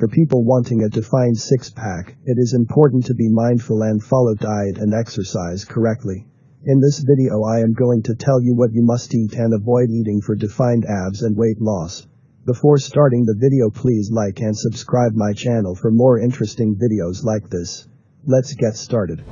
For people wanting a defined six-pack, it is important to be mindful and follow diet and exercise correctly. In this video I am going to tell you what you must eat and avoid eating for defined abs and weight loss. Before starting the video, please like and subscribe my channel for more interesting videos like this. Let's get started.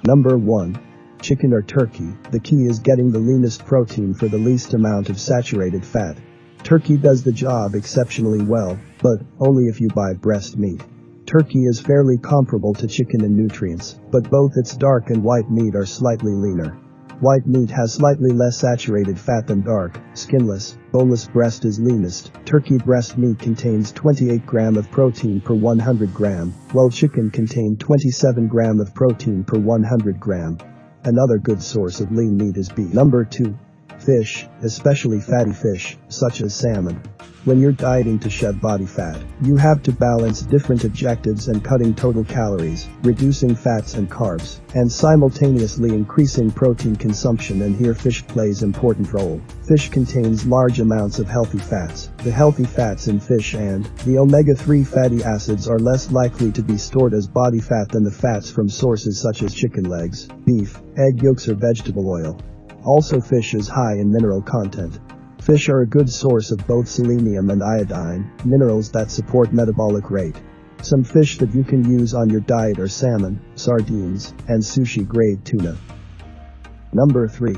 Number 1. Chicken or turkey. The key is getting the leanest protein for the least amount of saturated fat. Turkey does the job exceptionally well, but only if you buy breast meat. Turkey is fairly comparable to chicken in nutrients, but both its dark and white meat are slightly leaner. White meat has slightly less saturated fat than dark, skinless, boneless breast is leanest. Turkey breast meat contains 28 grams of protein per 100 gram, while chicken contains 27 grams of protein per 100 gram. Another good source of lean meat is beef. Number 2. Fish, especially fatty fish, such as salmon. When you're dieting to shed body fat, you have to balance different objectives and cutting total calories, reducing fats and carbs, and simultaneously increasing protein consumption, and here fish plays an important role. Fish contains large amounts of healthy fats. The healthy fats in fish and the omega-3 fatty acids are less likely to be stored as body fat than the fats from sources such as chicken legs, beef, egg yolks or vegetable oil. Also, fish is high in mineral content. Fish are a good source of both selenium and iodine, minerals that support metabolic rate. Some fish that you can use on your diet are salmon, sardines, and sushi-grade tuna. Number 3.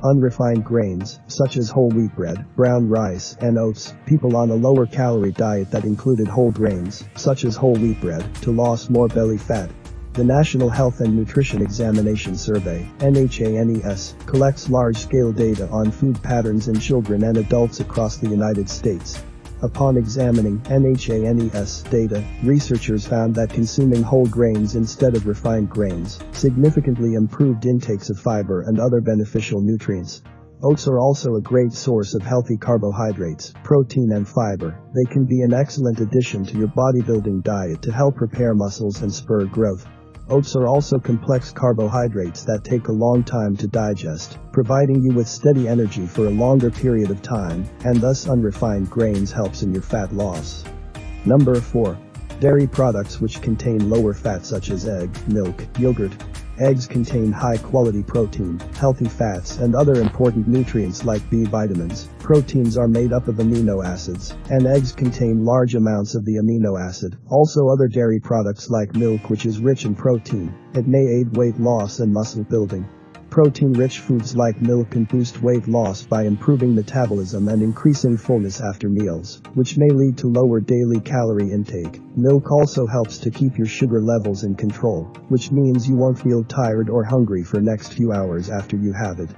Unrefined grains, such as whole wheat bread, brown rice, and oats. People on a lower calorie diet that included whole grains, such as whole wheat bread, to lose more belly fat. The National Health and Nutrition Examination Survey, NHANES, collects large-scale data on food patterns in children and adults across the United States. Upon examining NHANES data, researchers found that consuming whole grains instead of refined grains significantly improved intakes of fiber and other beneficial nutrients. Oats are also a great source of healthy carbohydrates, protein and fiber. They can be an excellent addition to your bodybuilding diet to help repair muscles and spur growth. Oats are also complex carbohydrates that take a long time to digest, providing you with steady energy for a longer period of time, and thus unrefined grains helps in your fat loss. Number 4. Dairy products which contain lower fat such as egg, milk, yogurt. Eggs contain high-quality protein, healthy fats, and other important nutrients like B vitamins. Proteins are made up of amino acids, and eggs contain large amounts of the amino acid. Also, other dairy products like milk, which is rich in protein. It may aid weight loss and muscle building. Protein-rich foods like milk can boost weight loss by improving metabolism and increasing fullness after meals, which may lead to lower daily calorie intake. Milk also helps to keep your sugar levels in control, which means you won't feel tired or hungry for next few hours after you have it.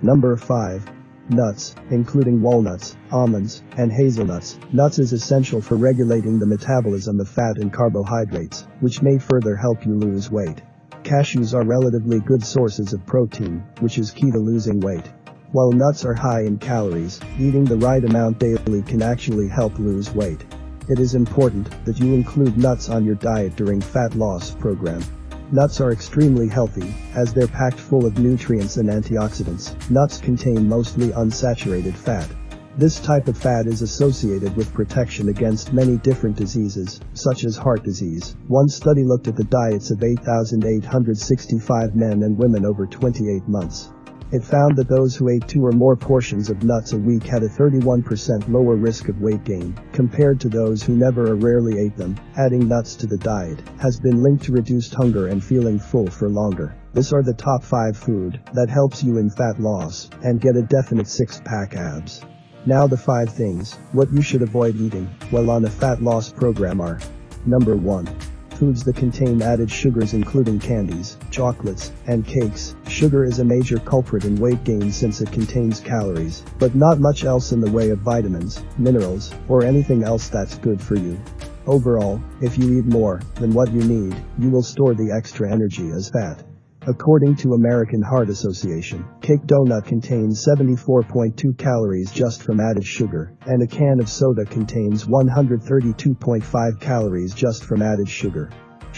Number 5. Nuts, including walnuts, almonds, and hazelnuts. Nuts is essential for regulating the metabolism of fat and carbohydrates, which may further help you lose weight. Cashews are relatively good sources of protein, which is key to losing weight. While nuts are high in calories, eating the right amount daily can actually help lose weight. It is important that you include nuts on your diet during fat loss program. Nuts are extremely healthy, as they're packed full of nutrients and antioxidants. Nuts contain mostly unsaturated fat. This type of fat is associated with protection against many different diseases, such as heart disease. One study looked at the diets of 8,865 men and women over 28 months. It found that those who ate 2 or more portions of nuts a week had a 31% lower risk of weight gain, compared to those who never or rarely ate them. Adding nuts to the diet has been linked to reduced hunger and feeling full for longer. These are the top 5 food that helps you in fat loss and get a definite six-pack abs. Now the 5 things what you should avoid eating while on a fat loss program are: Number 1. Foods that contain added sugars including candies, chocolates, and cakes. Sugar is a major culprit in weight gain since it contains calories, but not much else in the way of vitamins, minerals, or anything else that's good for you. Overall, if you eat more than what you need, you will store the extra energy as fat. According to American Heart Association, cake donut contains 74.2 calories just from added sugar, and a can of soda contains 132.5 calories just from added sugar.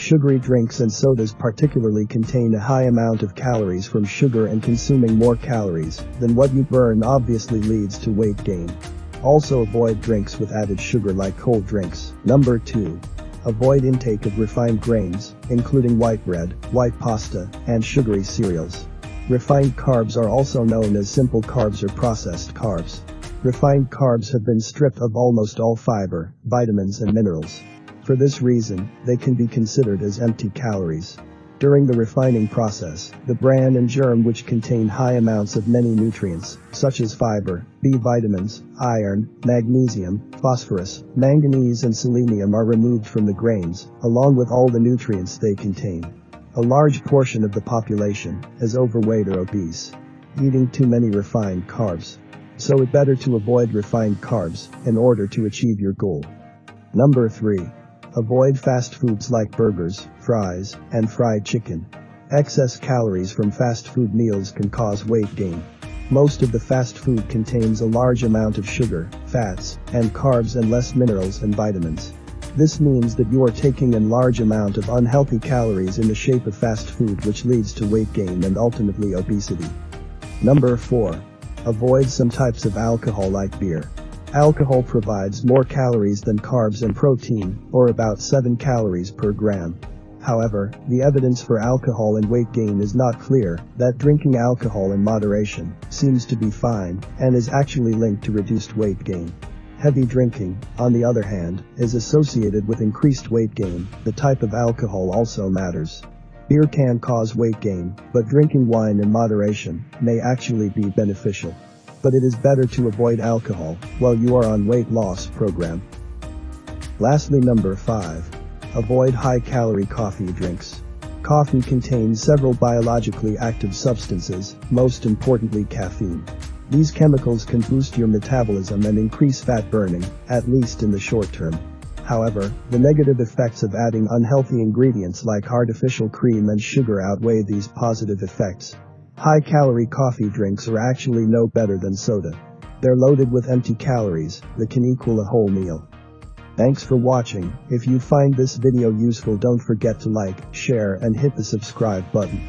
Sugary drinks and sodas particularly contain a high amount of calories from sugar, and consuming more calories than what you burn obviously leads to weight gain. Also avoid drinks with added sugar like cold drinks. Number 2. Avoid intake of refined grains, including white bread, white pasta, and sugary cereals. Refined carbs are also known as simple carbs or processed carbs. Refined carbs have been stripped of almost all fiber, vitamins, and minerals. For this reason, they can be considered as empty calories. During the refining process, the bran and germ, which contain high amounts of many nutrients, such as fiber, B vitamins, iron, magnesium, phosphorus, manganese, and selenium, are removed from the grains, along with all the nutrients they contain. A large portion of the population is overweight or obese, eating too many refined carbs. So it's better to avoid refined carbs in order to achieve your goal. Number 3. Avoid fast foods like burgers, fries, and fried chicken. Excess calories from fast food meals can cause weight gain. Most of the fast food contains a large amount of sugar, fats, and carbs, and less minerals and vitamins. This means that you are taking in large amount of unhealthy calories in the shape of fast food, which leads to weight gain and ultimately obesity. Number 4. Avoid some types of alcohol like beer. Alcohol provides more calories than carbs and protein, or about 7 calories per gram. However, the evidence for alcohol and weight gain is not clear. That drinking alcohol in moderation seems to be fine and is actually linked to reduced weight gain. Heavy drinking, on the other hand, is associated with increased weight gain. The type of alcohol also matters. Beer can cause weight gain, but drinking wine in moderation may actually be beneficial. But it is better to avoid alcohol while you are on weight loss program. Lastly, number 5. Avoid high-calorie coffee drinks. Coffee contains several biologically active substances, most importantly caffeine. These chemicals can boost your metabolism and increase fat burning, at least in the short term. However, the negative effects of adding unhealthy ingredients like artificial cream and sugar outweigh these positive effects. High-calorie coffee drinks are actually no better than soda. They're loaded with empty calories that can equal a whole meal. Thanks for watching. If you find this video useful, don't forget to like, share, and hit the subscribe button.